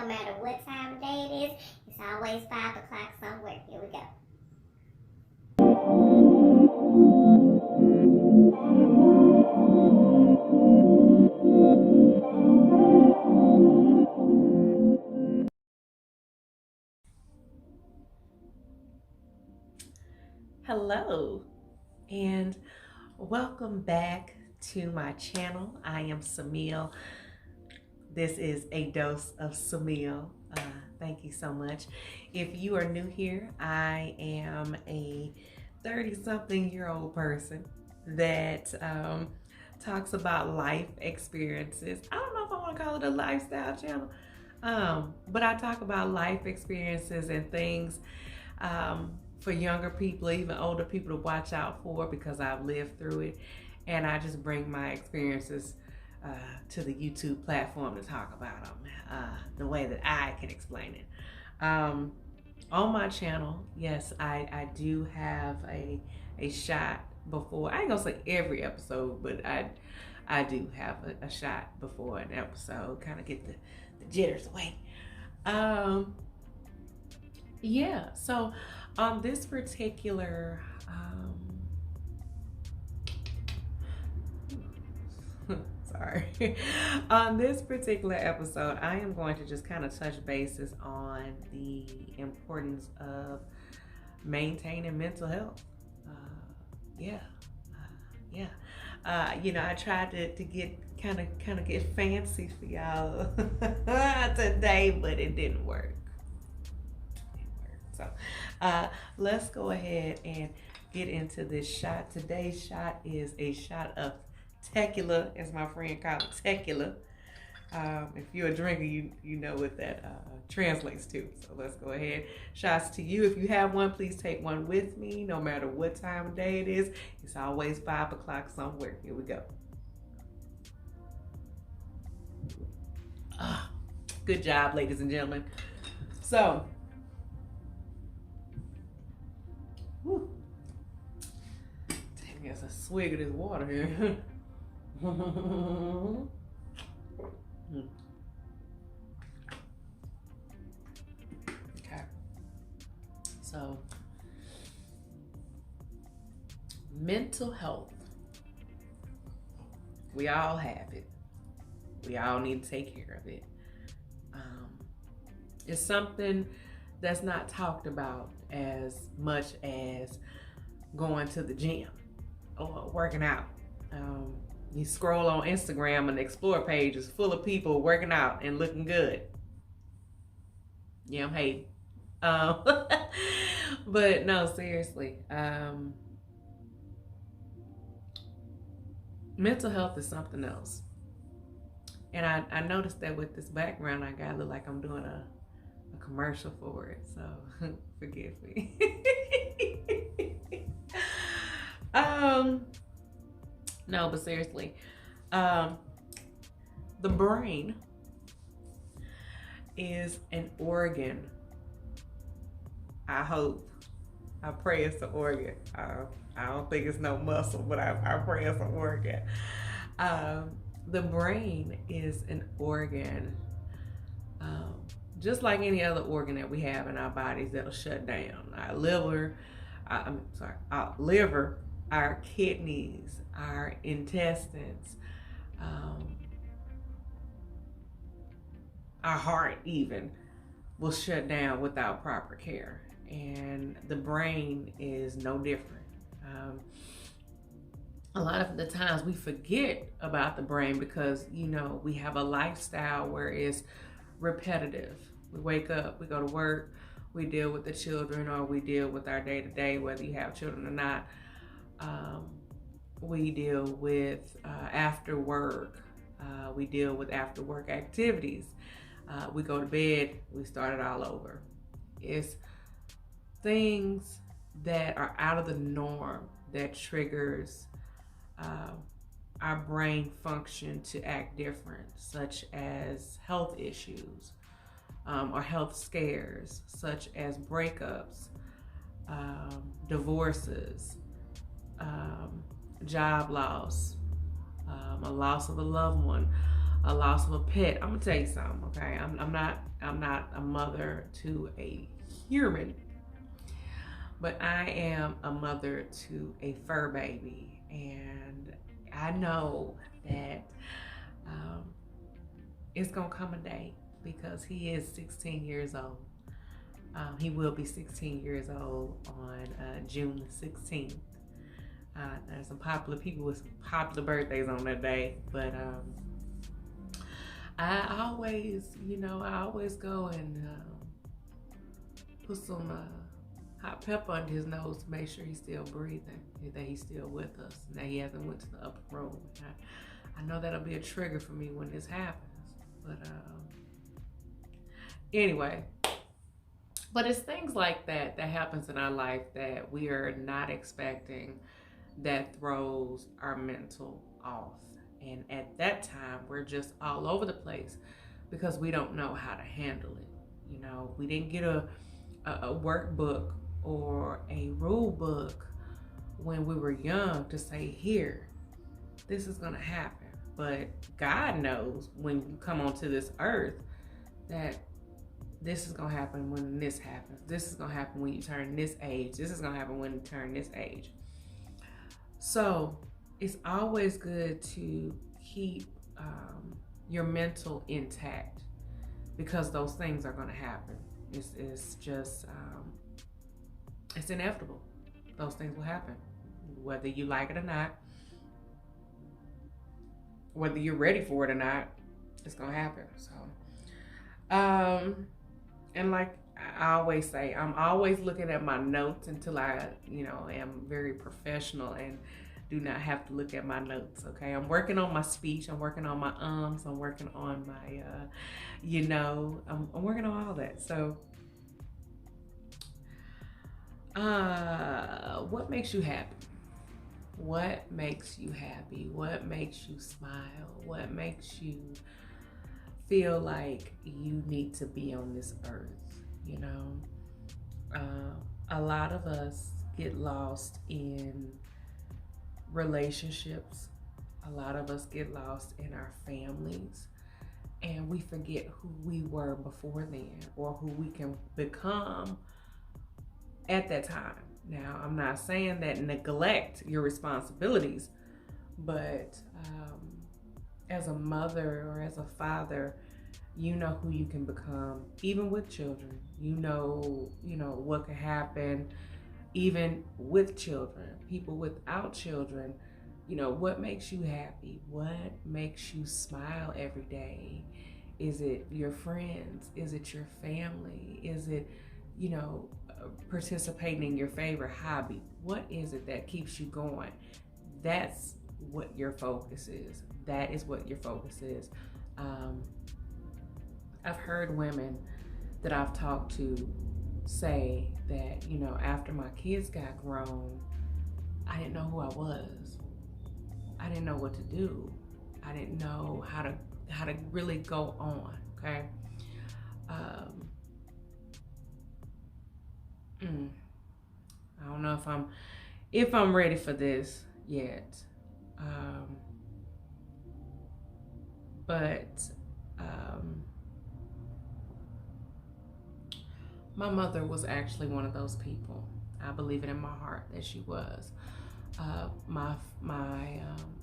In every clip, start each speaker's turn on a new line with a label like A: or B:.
A: no matter what time of day it is. It's always 5 o'clock somewhere. Here we go.
B: Hello and welcome back to my channel. I am Samil. This is a dose of Samil. Thank you so much. If you are new here, I am a 30-something-year-old person that talks about life experiences. I don't know if I want to call it a lifestyle channel, but I talk about life experiences and things for younger people, even older people to watch out for, because I've lived through it. And I just bring my experiences to the YouTube platform to talk about them the way that I can explain it. On my channel, yes, I do have a shot before. I ain't gonna say every episode, but I do have a shot before an episode, kind of get the jitters away. Yeah, so on this particular sorry. On this particular episode, I am going to just kind of touch bases on the importance of maintaining mental health. I tried to get kind of get fancy for y'all today, but it didn't work. So let's go ahead and get into this shot. Today's shot is a shot of tequila, as my friend called it, tequila. If you're a drinker, you know what that translates to. So let's go ahead. Shots to you. If you have one, please take one with me, no matter what time of day it is. It's always 5 o'clock somewhere. Here we go. Good job, ladies and gentlemen. So, taking us a swig of this water here. Okay. So, mental health. We all have it. We all need to take care of it. It's something that's not talked about as much as going to the gym or working out. You scroll on Instagram and the Explore page is full of people working out and looking good. Yeah, I'm hating. But no, seriously. Mental health is something else. And I noticed that with this background I got, I look like I'm doing a commercial for it, so forgive me. No, but seriously, the brain is an organ. I pray it's an organ. I don't think it's no muscle, but I pray it's an organ. The brain is an organ, just like any other organ that we have in our bodies that'll shut down. Our liver, our kidneys, our intestines, our heart even will shut down without proper care. And the brain is no different. A lot of the times we forget about the brain because, we have a lifestyle where it's repetitive. We wake up, we go to work, we deal with the children, or we deal with our day-to-day, whether you have children or not. We deal with after work. We deal with after work activities. We go to bed, we start it all over. It's things that are out of the norm that triggers our brain function to act different, such as health issues or health scares, such as breakups, divorces, job loss, a loss of a loved one, a loss of a pet. I'm gonna tell you something, okay? I'm not a mother to a human, but I am a mother to a fur baby, and I know that um, it's gonna come a day because he is 16 years old. He will be 16 years old on June the 16th. There's some popular people with some popular birthdays on that day, but I always go and put some hot pepper under his nose to make sure he's still breathing, that he's still with us, and that he hasn't went to the upper room. I know that'll be a trigger for me when this happens, but anyway. But it's things like that happens in our life that we are not expecting that throws our mental off. And at that time, we're just all over the place because we don't know how to handle it. You know, we didn't get a workbook or a rule book when we were young to say, here, this is going to happen. But God knows when you come onto this earth that this is going to happen when this happens. This is going to happen when you turn this age. This is going to happen when you turn this age. So it's always good to keep your mental intact because those things are going to happen. It's just, it's inevitable. Those things will happen, whether you like it or not, whether you're ready for it or not, it's going to happen. So, and like I always say, I'm always looking at my notes until I, am very professional and do not have to look at my notes, okay? I'm working on my speech. I'm working on my I'm working on my, I'm working on all that. So, what makes you happy? What makes you happy? What makes you smile? What makes you feel like you need to be on this earth? A lot of us get lost in relationships. A lot of us get lost in our families, and we forget who we were before then or who we can become at that time. Now, I'm not saying that neglect your responsibilities, but as a mother or as a father, you know who you can become, even with children. You know what can happen, even with children, people without children. What makes you happy? What makes you smile every day? Is it your friends? Is it your family? Is it, participating in your favorite hobby? What is it that keeps you going? That's what your focus is. That is what your focus is. I've heard women that I've talked to say that, after my kids got grown, I didn't know who I was. I didn't know what to do. I didn't know how to really go on, okay? I don't know if I'm ready for this yet. But my mother was actually one of those people. I believe it in my heart that she was. My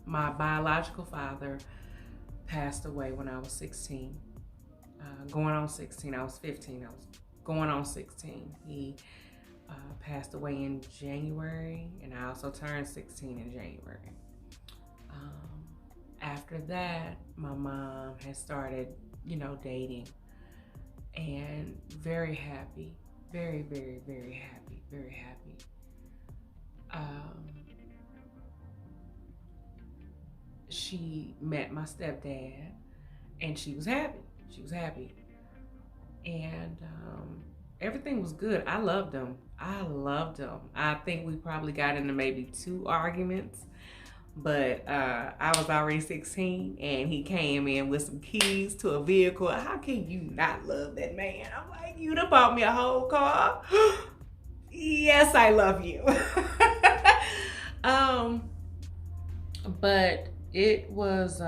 B: biological father passed away when I was 16. Going on 16, I was 15. I was going on 16. He passed away in January, and I also turned 16 in January. After that, my mom had started, dating, and very happy, very, very, very happy, very happy. She met my stepdad, and she was happy. She was happy, and everything was good. I loved him. I think we probably got into maybe 2 arguments, but I was already 16, and he came in with some keys to a vehicle. How can you not love that man? I'm like, you done bought me a whole car. Yes, I love you. But it was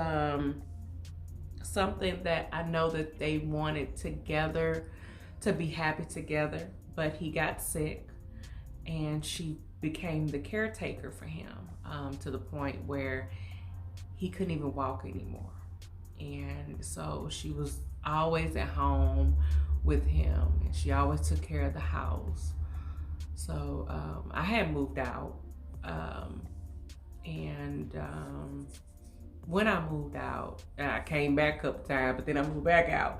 B: something that I know that they wanted together, to be happy together, but he got sick and she became the caretaker for him, to the point where he couldn't even walk anymore. And so she was always at home with him, and she always took care of the house. So I had moved out, and when I moved out, I came back a couple times, but then I moved back out.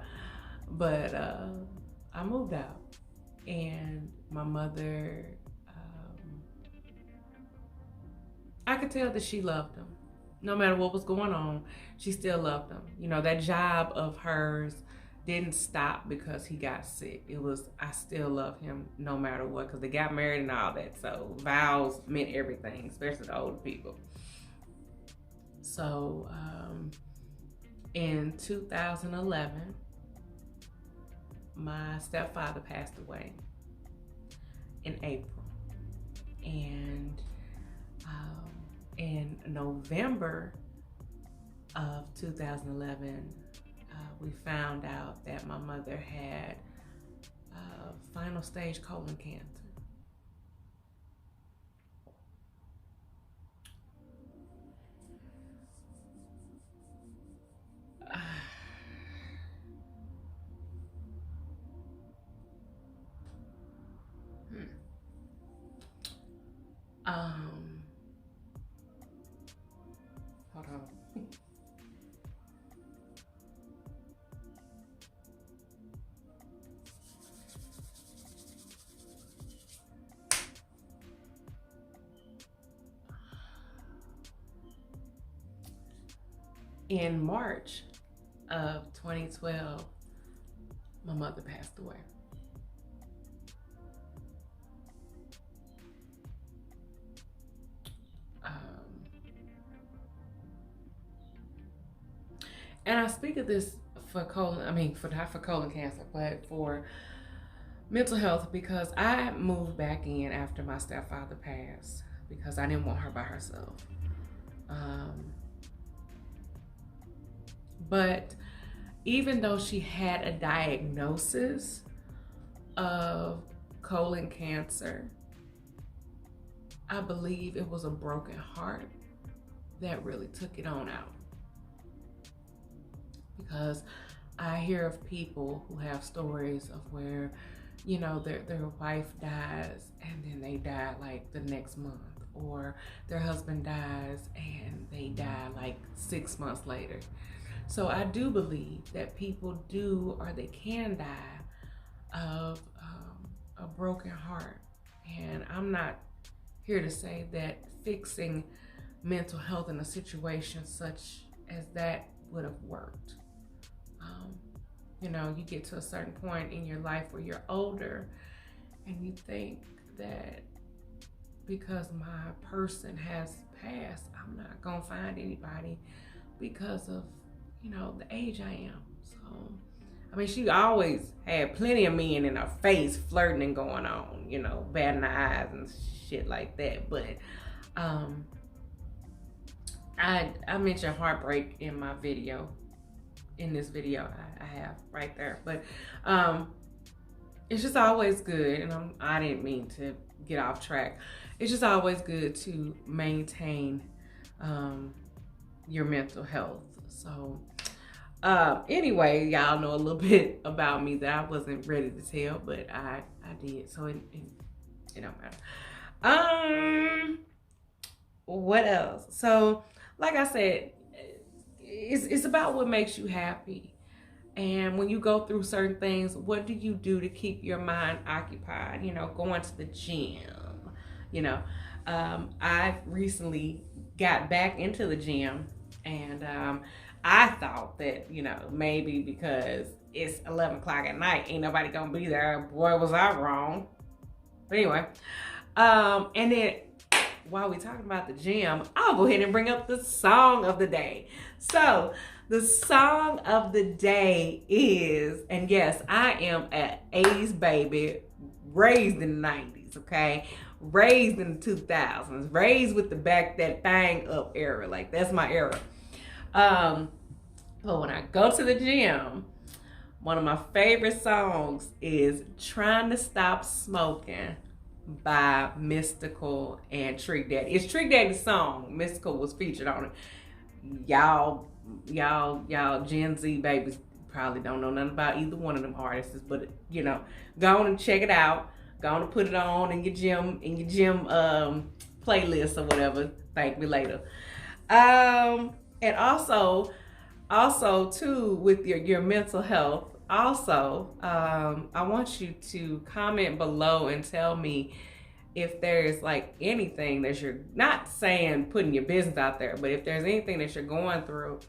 B: But I moved out, and my mother, I could tell that she loved him. No matter what was going on, she still loved him. You know, that job of hers didn't stop because he got sick. It was, I still love him no matter what, because they got married and all that. So vows meant everything, especially the older people. So in 2011, my stepfather passed away in April. And in November of 2011, we found out that my mother had final stage colon cancer. Hold on. In March of 2012, my mother passed away. And I speak of this for not for colon cancer, but for mental health, because I moved back in after my stepfather passed because I didn't want her by herself. But even though she had a diagnosis of colon cancer, I believe it was a broken heart that really took it on out. Because I hear of people who have stories of where, you know, their wife dies and then they die like the next month, or their husband dies and they die like 6 months later. So I do believe that people do, or they can die of a broken heart. And I'm not here to say that fixing mental health in a situation such as that would have worked. You know, you get to a certain point in your life where you're older and you think that because my person has passed, I'm not gonna find anybody because of, you know, the age I am. So, I mean, she always had plenty of men in her face flirting and going on, you know, batting the eyes and shit like that. But I mentioned heartbreak in my video. In this video I have right there, but it's just always good, and I didn't mean to get off track. It's just always good to maintain your mental health. So anyway, y'all know a little bit about me that I wasn't ready to tell, but I did, so it don't matter. What else? So like I said, it's about what makes you happy. And when you go through certain things, what do you do to keep your mind occupied? You know, going to the gym. You know, I recently got back into the gym, and I thought that, you know, maybe because it's 11 o'clock at night, ain't nobody gonna be there. Boy, was I wrong. But anyway, and then while we're talking about the gym, I'll go ahead and bring up the song of the day. So the song of the day is, and yes, I am an 80s baby, raised in the 90s, okay? Raised in the 2000s, raised with the back that thing up era. Like, that's my era. But when I go to the gym, one of my favorite songs is Trying to Stop Smoking by Mystical and Trick Daddy. It's Trick Daddy's song. Mystical was featured on it. Y'all Gen Z babies probably don't know nothing about either one of them artists, but go on and check it out. Go on and put it on in your gym playlist or whatever. Thank me later. And also too, with your mental health. Also, I want you to comment below and tell me if there's like anything that you're not saying putting your business out there, but if there's anything that you're going through,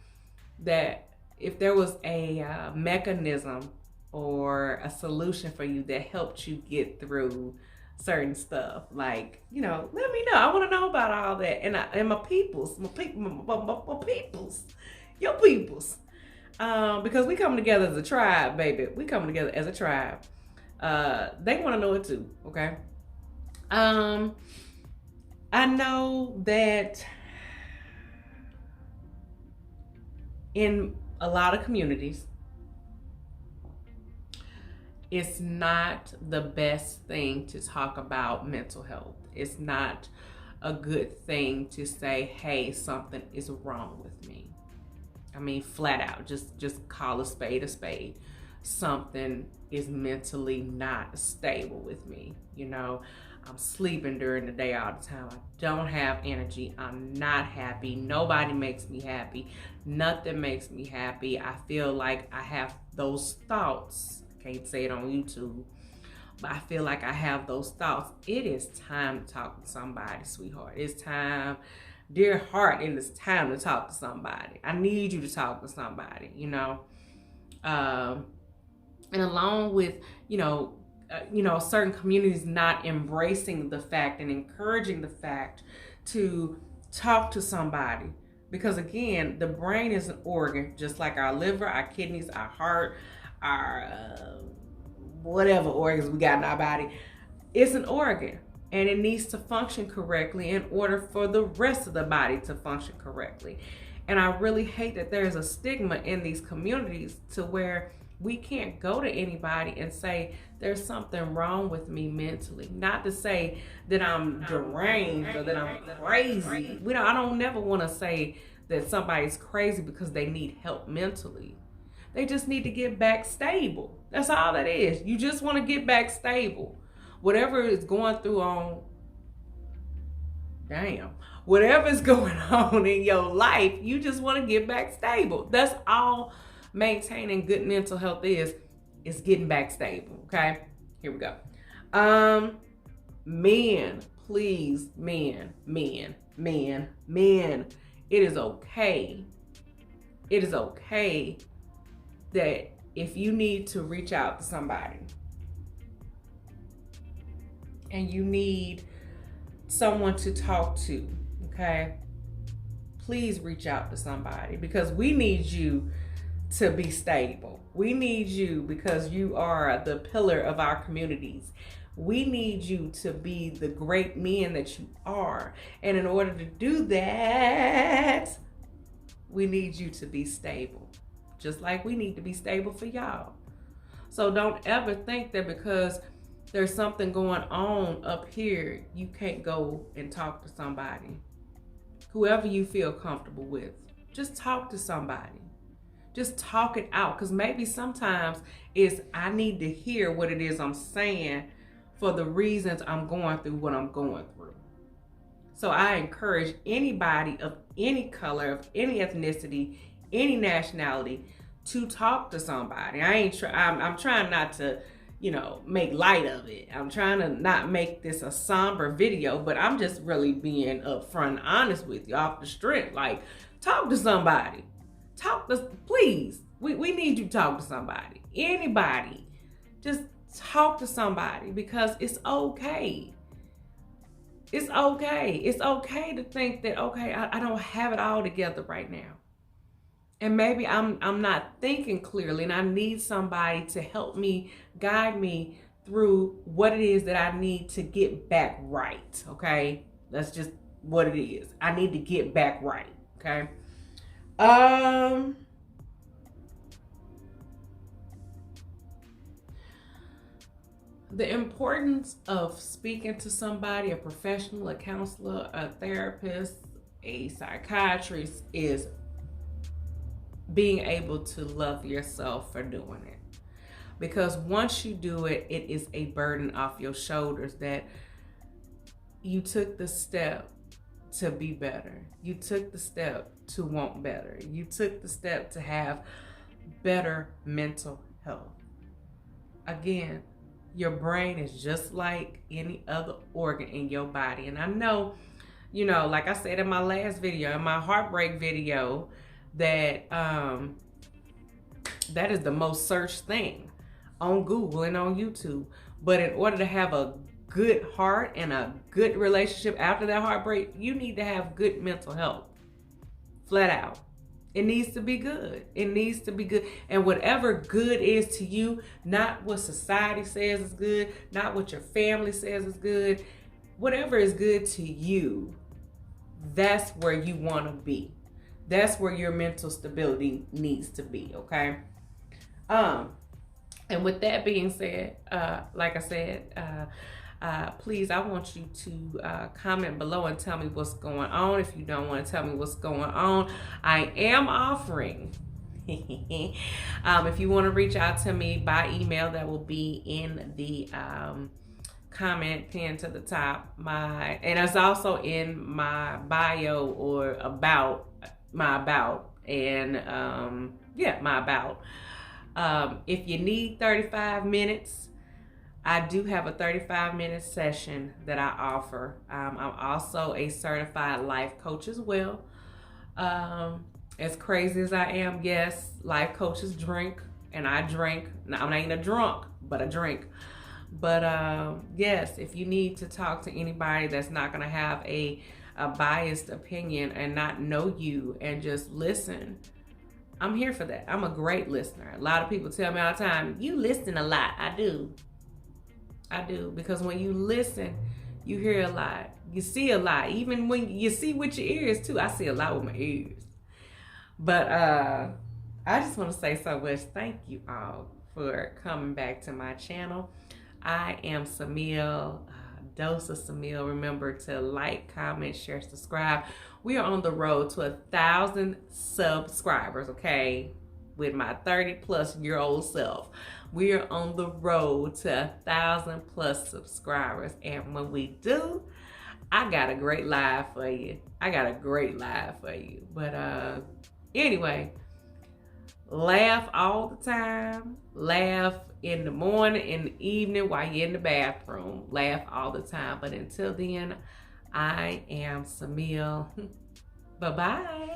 B: that if there was a mechanism or a solution for you that helped you get through certain stuff, like, let me know. I want to know about all that. And my peoples, your peoples, because we come together as a tribe, baby. We come together as a tribe. They want to know it too. Okay. I know that in a lot of communities, it's not the best thing to talk about mental health. It's not a good thing to say, hey, something is wrong with me. I mean, flat out, just call a spade. Something is mentally not stable with me. I'm sleeping during the day all the time. I don't have energy. I'm not happy. Nobody makes me happy. Nothing makes me happy. I feel like I have those thoughts. I can't say it on YouTube, but I feel like I have those thoughts. It is time to talk to somebody, sweetheart. It's time, dear heart, it is time to talk to somebody. I need you to talk to somebody, and along with, certain communities not embracing the fact and encouraging the fact to talk to somebody. Because again, the brain is an organ, just like our liver, our kidneys, our heart, our whatever organs we got in our body. It's an organ, and it needs to function correctly in order for the rest of the body to function correctly. And I really hate that there's a stigma in these communities to where we can't go to anybody and say there's something wrong with me mentally. Not to say that I'm deranged or that I'm crazy. I don't never want to say that somebody's crazy because they need help mentally. They just need to get back stable. That's all that is. You just want to get back stable. Whatever is going on in your life, you just want to get back stable. That's all maintaining good mental health is getting back stable. Okay, here we go. Men, please, men, it is okay that if you need to reach out to somebody and you need someone to talk to, okay, please reach out to somebody, because we need you to be stable. We need you because you are the pillar of our communities. We need you to be the great men that you are. And in order to do that, we need you to be stable. Just like we need to be stable for y'all. So don't ever think that because there's something going on up here, you can't go and talk to somebody. Whoever you feel comfortable with, just talk to somebody. Just talk it out, because maybe sometimes I need to hear what it is I'm saying for the reasons I'm going through what I'm going through. So I encourage anybody of any color, of any ethnicity, any nationality, to talk to somebody. I'm trying not to, make light of it. I'm trying to not make this a somber video, but I'm just really being upfront and honest with you off the strength. Like, talk to somebody. Please. We need you to talk to somebody. Anybody. Just talk to somebody, because it's okay. It's okay. It's okay to think that, okay, I don't have it all together right now. And maybe I'm not thinking clearly, and I need somebody to help me, guide me through what it is that I need to get back right, okay? That's just what it is. I need to get back right, okay? The importance of speaking to somebody, a professional, a counselor, a therapist, a psychiatrist, is being able to love yourself for doing it. Because once you do it, it is a burden off your shoulders that you took the step to be better. You took the step to want better. You took the step to have better mental health. Again, your brain is just like any other organ in your body. And I know, like I said in my last video, in my heartbreak video, that that is the most searched thing on Google and on YouTube. But in order to have a good heart and a good relationship after that heartbreak, you need to have good mental health. Flat out. It needs to be good. It needs to be good. And whatever good is to you, not what society says is good, not what your family says is good, whatever is good to you, that's where you want to be. That's where your mental stability needs to be, okay? And with that being said, like I said, please, I want you to comment below and tell me what's going on. If you don't want to tell me what's going on, I am offering. If you want to reach out to me by email, that will be in the comment pinned to the top. And it's also in my bio or about my about and my about. If you need 35 minutes, I do have a 35-minute session that I offer. I'm also a certified life coach as well. As crazy as I am, yes, life coaches drink, and I drink. Now, I'm not even a drunk, but I drink. But yes, if you need to talk to anybody that's not going to have a biased opinion and not know you and just listen, I'm here for that. I'm a great listener. A lot of people tell me all the time, you listen a lot. I do, because when you listen, you hear a lot. You see a lot. Even when you see with your ears too. I see a lot with my ears. But I just want to say so much thank you all for coming back to my channel. I am Samil, Dose of Samil. Remember to like, comment, share, subscribe. We are on the road to 1,000 subscribers, okay? With my 30-plus-year-old self. We are on the road to 1,000+ subscribers. And when we do, I got a great live for you. But anyway, laugh all the time. Laugh in the morning, in the evening, while you're in the bathroom. Laugh all the time. But until then, I am Samil. Bye-bye.